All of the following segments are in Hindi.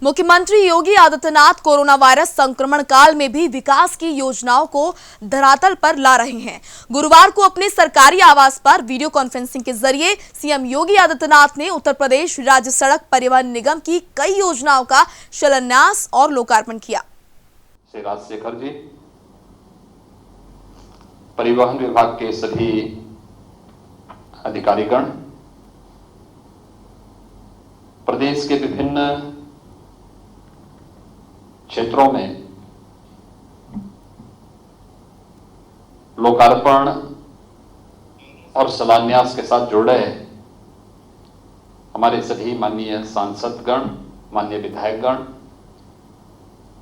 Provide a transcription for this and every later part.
मुख्यमंत्री योगी आदित्यनाथ कोरोना वायरस संक्रमण काल में भी विकास की योजनाओं को धरातल पर ला रहे हैं। गुरुवार को अपने सरकारी आवास पर वीडियो कॉन्फ्रेंसिंग के जरिए सीएम योगी आदित्यनाथ ने उत्तर प्रदेश राज्य सड़क परिवहन निगम की कई योजनाओं का शिलान्यास और लोकार्पण किया। राजशेखर जी, परिवहन विभाग के सभी अधिकारीगण, प्रदेश के विभिन्न क्षेत्रों में लोकार्पण और शिलान्यास के साथ जुड़े हमारे सभी माननीय सांसदगण, माननीय विधायकगण,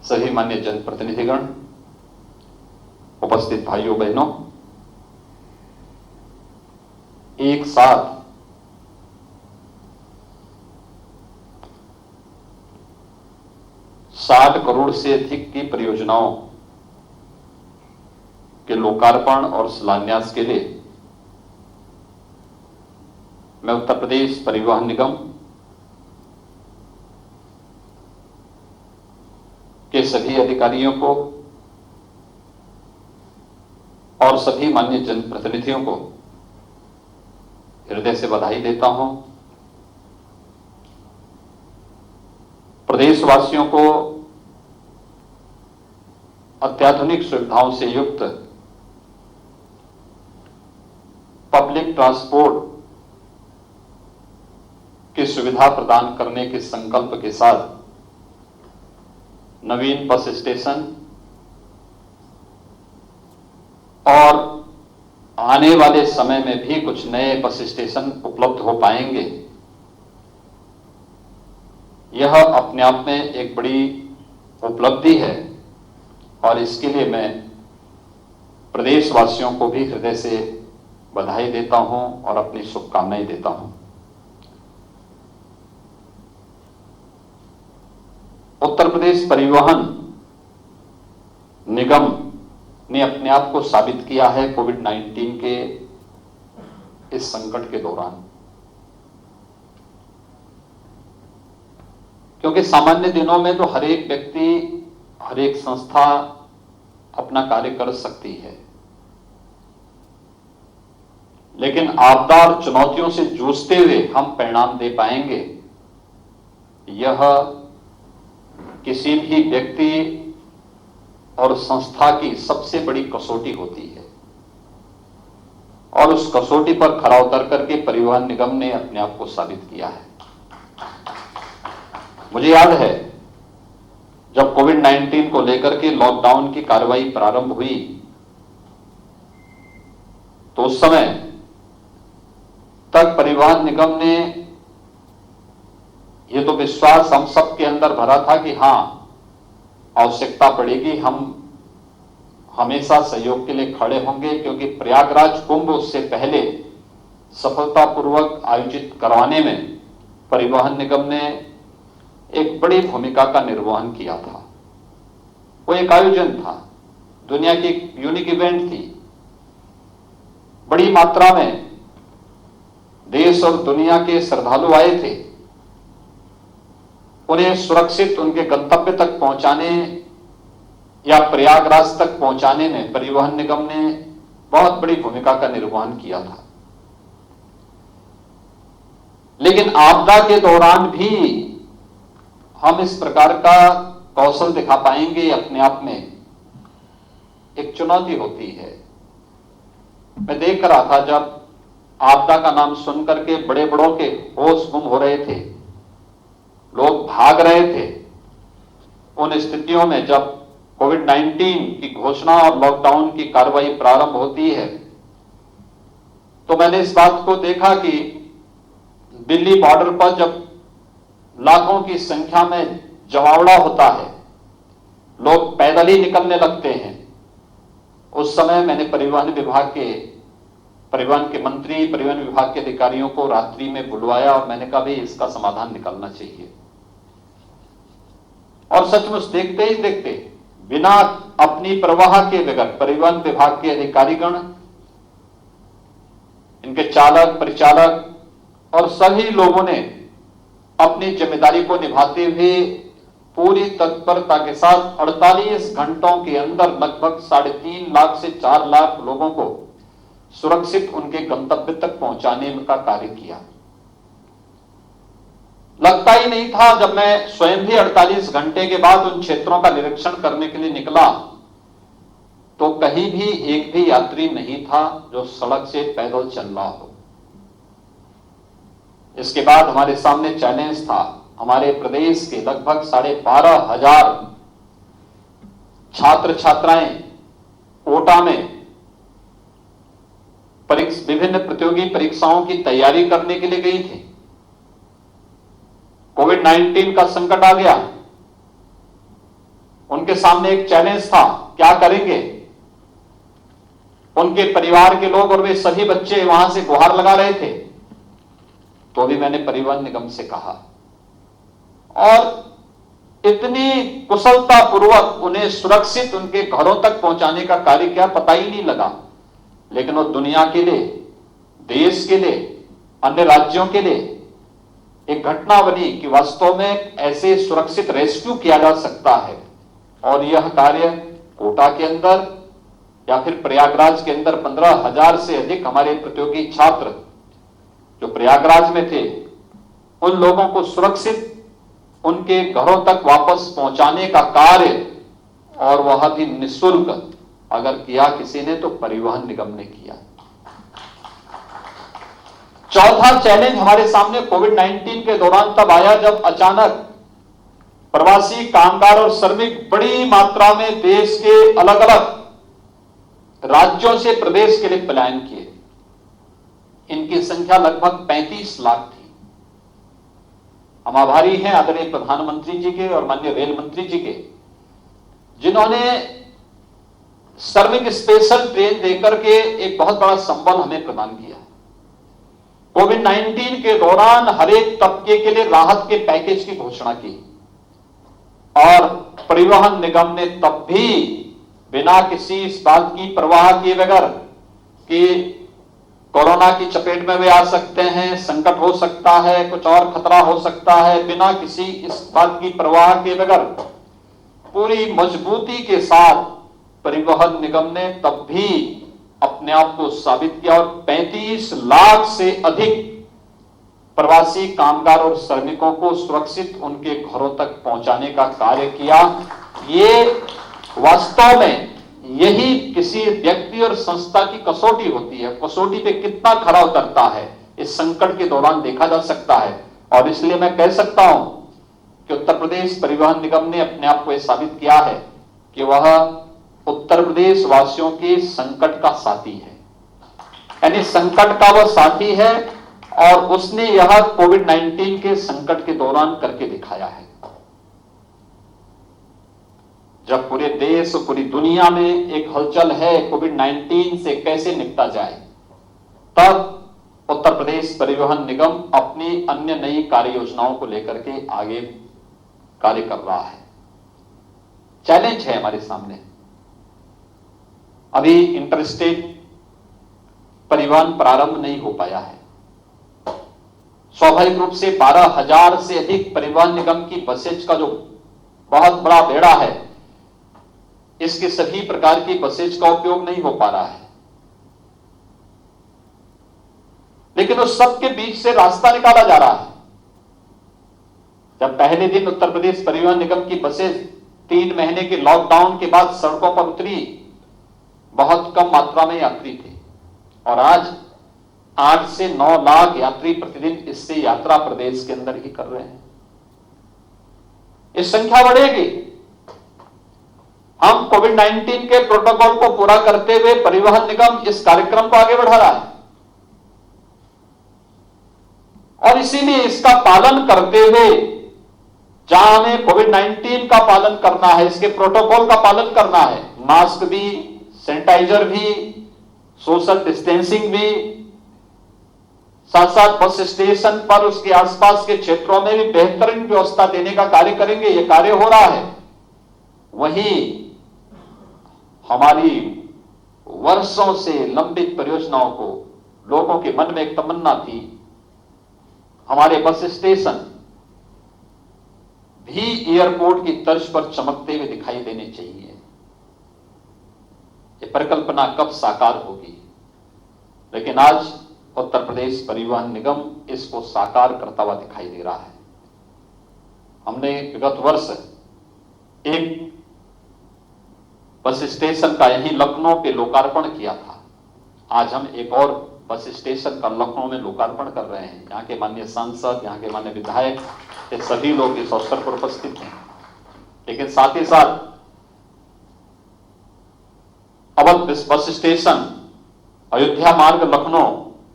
सभी माननीय जनप्रतिनिधिगण, उपस्थित भाइयों बहनों, एक साथ ₹60 करोड़ से अधिक की परियोजनाओं के लोकार्पण और शिलान्यास के लिए मैं उत्तर प्रदेश परिवहन निगम के सभी अधिकारियों को और सभी माननीय जनप्रतिनिधियों को हृदय से बधाई देता हूं। प्रदेशवासियों को अत्याधुनिक सुविधाओं से युक्त पब्लिक ट्रांसपोर्ट की सुविधा प्रदान करने के संकल्प के साथ नवीन बस स्टेशन और आने वाले समय में भी कुछ नए बस स्टेशन उपलब्ध हो पाएंगे। यह अपने आप में एक बड़ी उपलब्धि है और इसके लिए मैं प्रदेशवासियों को भी हृदय से बधाई देता हूं और अपनी शुभकामनाएं देता हूं। उत्तर प्रदेश परिवहन निगम ने अपने आप को साबित किया है कोविड-19 के इस संकट के दौरान, क्योंकि सामान्य दिनों में तो हर एक व्यक्ति, हर एक संस्था अपना कार्य कर सकती है, लेकिन आपदा और चुनौतियों से जूझते हुए हम परिणाम दे पाएंगे, यह किसी भी व्यक्ति और संस्था की सबसे बड़ी कसौटी होती है और उस कसौटी पर खरा उतर करके परिवहन निगम ने अपने आप को साबित किया है। मुझे याद है जब कोविड-19 को लेकर के लॉकडाउन की कार्रवाई प्रारंभ हुई तो उस समय तक परिवहन निगम ने यह तो विश्वास हम सबके अंदर भरा था कि हां, आवश्यकता पड़ेगी हम हमेशा सहयोग के लिए खड़े होंगे, क्योंकि प्रयागराज कुंभ उससे पहले सफलतापूर्वक आयोजित करवाने में परिवहन निगम ने एक बड़ी भूमिका का निर्वहन किया था। वो एक आयोजन था, दुनिया की एक यूनिक इवेंट थी। बड़ी मात्रा में देश और दुनिया के श्रद्धालु आए थे। उन्हें सुरक्षित उनके गंतव्य तक पहुंचाने या प्रयागराज तक पहुंचाने में परिवहन निगम ने बहुत बड़ी भूमिका का निर्वहन किया था। लेकिन आपदा के दौरान भी हम इस प्रकार का कौशल दिखा पाएंगे, अपने आप में एक चुनौती होती है। मैं देख रहा था जब आपदा का नाम सुनकर के बड़े बड़ों के होश गुम हो रहे थे, लोग भाग रहे थे। उन स्थितियों में जब कोविड-19 की घोषणा और लॉकडाउन की कार्रवाई प्रारंभ होती है तो मैंने इस बात को देखा कि दिल्ली बॉर्डर पर जब लाखों की संख्या में जमावड़ा होता है, लोग पैदल ही निकलने लगते हैं, उस समय मैंने परिवहन के मंत्री, परिवहन विभाग के अधिकारियों को रात्रि में बुलवाया और मैंने कहा भाई इसका समाधान निकलना चाहिए। और सचमुच देखते ही देखते, बिना अपनी परवाह के बगैर परिवहन विभाग के अधिकारीगण, इनके चालक, परिचालक और सभी लोगों ने अपनी जिम्मेदारी को निभाते हुए पूरी तत्परता के साथ 48 घंटों के अंदर लगभग 3.5 लाख से 4 लाख लोगों को सुरक्षित उनके गंतव्य तक पहुंचाने का कार्य किया। लगता ही नहीं था, जब मैं स्वयं भी 48 घंटे के बाद उन क्षेत्रों का निरीक्षण करने के लिए निकला तो कहीं भी एक भी यात्री नहीं था जो सड़क से पैदल चल रहा हो। इसके बाद हमारे सामने चैलेंज था, हमारे प्रदेश के लगभग 12,500 छात्र छात्राएं कोटा में विभिन्न प्रतियोगी परीक्षाओं की तैयारी करने के लिए गई थी। कोविड-19 का संकट आ गया, उनके सामने एक चैलेंज था, क्या करेंगे। उनके परिवार के लोग और वे सभी बच्चे वहां से गुहार लगा रहे थे, तो भी मैंने परिवहन निगम से कहा और इतनी कुशलता पूर्वक उन्हें सुरक्षित उनके घरों तक पहुंचाने का कार्य किया, पता ही नहीं लगा। लेकिन वो दुनिया के लिए, देश के लिए, अन्य राज्यों के लिए एक घटना बनी कि वास्तव में ऐसे सुरक्षित रेस्क्यू किया जा सकता है। और यह कार्य कोटा के अंदर या फिर प्रयागराज के अंदर 15,000 से अधिक हमारे प्रतियोगी छात्र जो प्रयागराज में थे, उन लोगों को सुरक्षित उनके घरों तक वापस पहुंचाने का कार्य, और वह भी निःशुल्क अगर किया किसी ने तो परिवहन निगम ने किया। चौथा चैलेंज हमारे सामने कोविड-19 के दौरान तब आया जब अचानक प्रवासी कामगार और श्रमिक बड़ी मात्रा में देश के अलग अलग राज्यों से प्रदेश के लिए पलायन किए। इनकी संख्या लगभग 35 लाख थी। हम आभारी हैं आदरणीय प्रधानमंत्री जी के और माननीय रेल मंत्री जी के, जिन्होंने श्रमिक स्पेशल ट्रेन देकर के एक बहुत बड़ा संबल हमें प्रदान किया। कोविड-19 के दौरान हर एक तबके के लिए राहत के पैकेज की घोषणा की और परिवहन निगम ने तब भी बिना किसी इस बात की परवाह किए बगैर कि कोरोना की चपेट में वे आ सकते हैं, संकट हो सकता है, कुछ और खतरा हो सकता है, बिना किसी इस बात की परवाह किए बगैर पूरी मजबूती के साथ परिवहन निगम ने तब भी अपने आप को साबित किया और 35 लाख से अधिक प्रवासी कामगार और श्रमिकों को सुरक्षित उनके घरों तक पहुंचाने का कार्य किया। ये वास्तव में यही किसी व्यक्ति और संस्था की कसौटी होती है। कसौटी पे कितना खरा उतरता है इस संकट के दौरान देखा जा सकता है। और इसलिए मैं कह सकता हूं कि उत्तर प्रदेश परिवहन निगम ने अपने आप को यह साबित किया है कि वह उत्तर प्रदेश वासियों के संकट का साथी है, यानी संकट का वह साथी है और उसने यह कोविड-19 के संकट के दौरान करके दिखाया है। जब पूरे देश और पूरी दुनिया में एक हलचल है कोविड-19 से कैसे निपटा जाए, तब उत्तर प्रदेश परिवहन निगम अपनी अन्य नई कार्य योजनाओं को लेकर के आगे कार्य कर रहा है। चैलेंज है हमारे सामने। अभी इंटरस्टेट परिवहन प्रारंभ नहीं हो पाया है। स्वाभाविक रूप से 12,000 से अधिक परिवहन निगम की बसेज का जो बहुत बड़ा बेड़ा है, इसके सभी प्रकार की बसेज का उपयोग नहीं हो पा रहा है। लेकिन उस सब के बीच से रास्ता निकाला जा रहा है। जब पहले दिन उत्तर प्रदेश परिवहन निगम की बसेज 3 महीने के लॉकडाउन के बाद सड़कों पर उतरी, बहुत कम मात्रा में यात्री थे और आज 8 से 9 लाख यात्री प्रतिदिन इससे यात्रा प्रदेश के अंदर ही कर रहे हैं। इस संख्या बढ़ेगी। हम कोविड-19 के प्रोटोकॉल को पूरा करते हुए परिवहन निगम इस कार्यक्रम को आगे बढ़ा रहा है और इसीलिए इसका पालन करते हुए, जहां हमें कोविड-19 का पालन करना है, इसके प्रोटोकॉल का पालन करना है, मास्क भी, सैनिटाइजर भी, सोशल डिस्टेंसिंग भी, साथ साथ बस स्टेशन पर उसके आसपास के क्षेत्रों में भी बेहतरीन व्यवस्था देने का कार्य करेंगे। यह कार्य हो रहा है। वहीं हमारी वर्षों से लंबित परियोजनाओं को, लोगों के मन में एक तमन्ना थी, हमारे बस स्टेशन भी एयरपोर्ट की तर्ज पर चमकते हुए दिखाई देने चाहिए। ये परिकल्पना कब साकार होगी, लेकिन आज उत्तर प्रदेश परिवहन निगम इसको साकार करता हुआ दिखाई दे रहा है। हमने विगत वर्ष एक बस स्टेशन का यहीं लखनऊ पे लोकार्पण किया था। आज हम एक और बस स्टेशन का लखनऊ में लोकार्पण कर रहे हैं। यहाँ के माननीय सांसद, यहाँ के माननीय विधायक, ये सभी लोग इस अवसर पर उपस्थित हैं। लेकिन साथ ही साथ अवध बस स्टेशन, अयोध्या मार्ग लखनऊ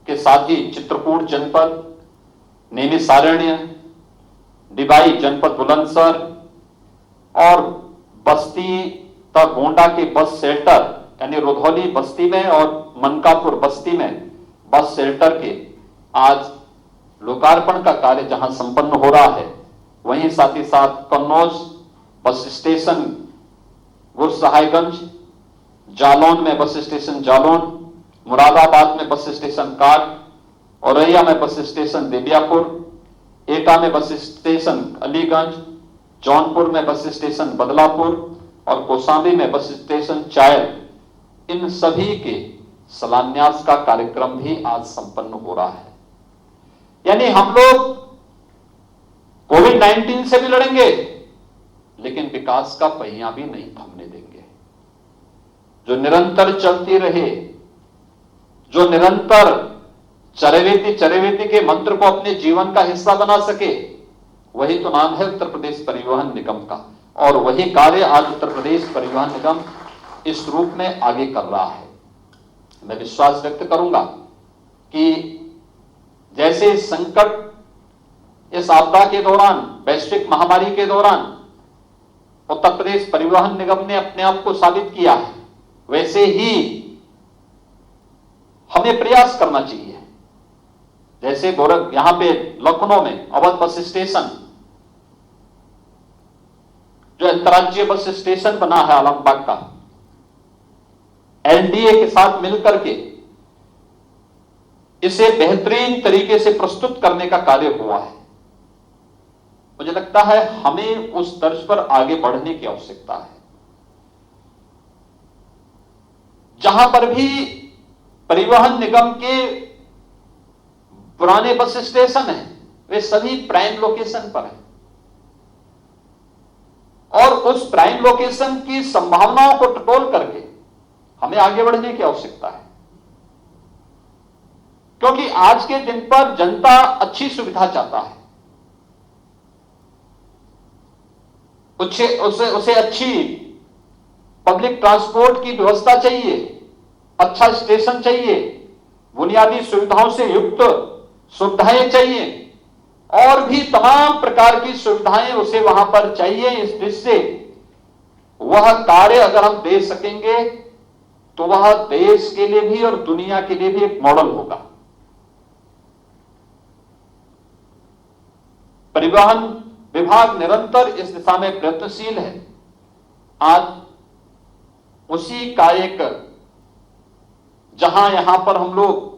के साथ ही चित्रकूट जनपद, नैमिषारण्य, डिबाई जनपद बुलंदशहर और बस्ती तक गोंडा के बस शेल्टर यानी रुधौली बस्ती में और मनकापुर बस्ती में बस शेल्टर के आज लोकार्पण का कार्य जहां संपन्न हो रहा है, वहीं साथ ही साथ कन्नौज बस स्टेशन गुरसहायगंज, जालौन में बस स्टेशन जालौन, मुरादाबाद में बस स्टेशन काट, औरैया में बस स्टेशन देवियापुर, एटा में बस स्टेशन अलीगंज, जौनपुर में बस स्टेशन बदलापुर और कौशाम्बी में बस स्टेशन चायल, इन सभी के शिलान्यास का कार्यक्रम भी आज संपन्न हो रहा है। यानी हम लोग कोविड-19 से भी लड़ेंगे, लेकिन विकास का पहिया भी नहीं थमने देंगे। जो निरंतर चलती रहे, जो निरंतर चरैवेति के मंत्र को अपने जीवन का हिस्सा बना सके, वही तो नाम है उत्तर प्रदेश परिवहन निगम का। और वही कार्य आज उत्तर प्रदेश परिवहन निगम इस रूप में आगे कर रहा है। मैं विश्वास व्यक्त करूंगा कि जैसे इस संकट, इस आपदा के दौरान, वैश्विक महामारी के दौरान उत्तर प्रदेश परिवहन निगम ने अपने आप को साबित किया है, वैसे ही हमें प्रयास करना चाहिए। जैसे यहां पे लखनऊ में अवध बस स्टेशन, जो अंतर्राज्यीय बस स्टेशन बना है आलमबाग का, एलडीए के साथ मिलकर के इसे बेहतरीन तरीके से प्रस्तुत करने का कार्य हुआ है। मुझे लगता है हमें उस तर्ज पर आगे बढ़ने की आवश्यकता है। जहां पर भी परिवहन निगम के पुराने बस स्टेशन हैं, वे सभी प्राइम लोकेशन पर हैं और उस प्राइम लोकेशन की संभावनाओं को टटोल करके हमें आगे बढ़ने की आवश्यकता है। क्योंकि आज के दिन पर जनता अच्छी सुविधा चाहता है, उसे अच्छी पब्लिक ट्रांसपोर्ट की व्यवस्था चाहिए, अच्छा स्टेशन चाहिए, बुनियादी सुविधाओं से युक्त सुविधाएं चाहिए और भी तमाम प्रकार की सुविधाएं उसे वहां पर चाहिए। इस दृष्टि से वह कार्य अगर हम दे सकेंगे तो वह देश के लिए भी और दुनिया के लिए भी एक मॉडल होगा। परिवहन विभाग निरंतर इस दिशा में प्रयत्नशील है। आज उसी का एक, जहां यहां पर हम लोग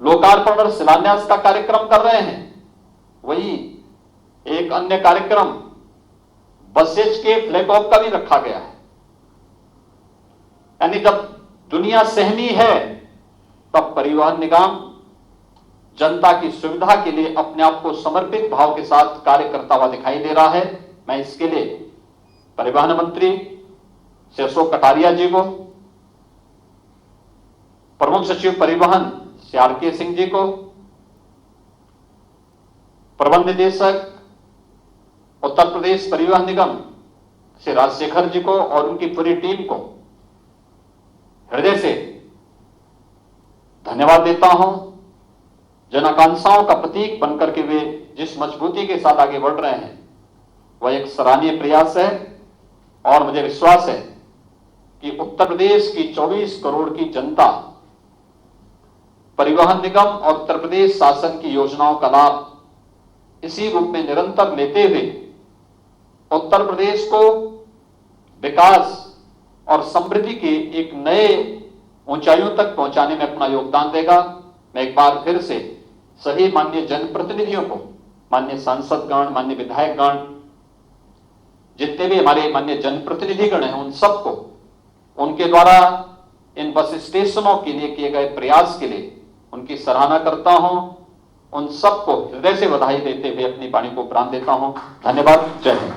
लोकार्पण और शिलान्यास का कार्यक्रम कर रहे हैं, वही एक अन्य कार्यक्रम बसेज के फ्लैग ऑफ का भी रखा गया है। यानी जब दुनिया सहमी है, तब परिवहन निगम जनता की सुविधा के लिए अपने आप को समर्पित भाव के साथ कार्य करता हुआ दिखाई दे रहा है। मैं इसके लिए परिवहन मंत्री श्री अशोक कटारिया जी को, प्रमुख सचिव परिवहन श्री आर.के. सिंह जी को, प्रबंध निदेशक उत्तर प्रदेश परिवहन निगम श्री राजशेखर जी को और उनकी पूरी टीम को हृदय से धन्यवाद देता हूं। जन आकांक्षाओं का प्रतीक बनकर के वे जिस मजबूती के साथ आगे बढ़ रहे हैं, वह एक सराहनीय प्रयास है और मुझे विश्वास है कि उत्तर प्रदेश की 24 करोड़ की जनता परिवहन निगम और उत्तर प्रदेश शासन की योजनाओं का लाभ इसी रूप में निरंतर लेते हुए उत्तर प्रदेश को विकास और समृद्धि के एक नए ऊंचाइयों तक पहुंचाने में अपना योगदान देगा। मैं एक बार फिर से सभी माननीय जनप्रतिनिधियों को माननीय सांसदगण, माननीय विधायकगण, जितने भी हमारे माननीय जनप्रतिनिधिगण हैं, उन सबको उनके द्वारा इन बस स्टेशनों के लिए किए गए प्रयास के लिए उनकी सराहना करता हूं। उन सबको हृदय से बधाई देते हुए अपनी वाणी को प्राण देता हूं। धन्यवाद। जय हिंद।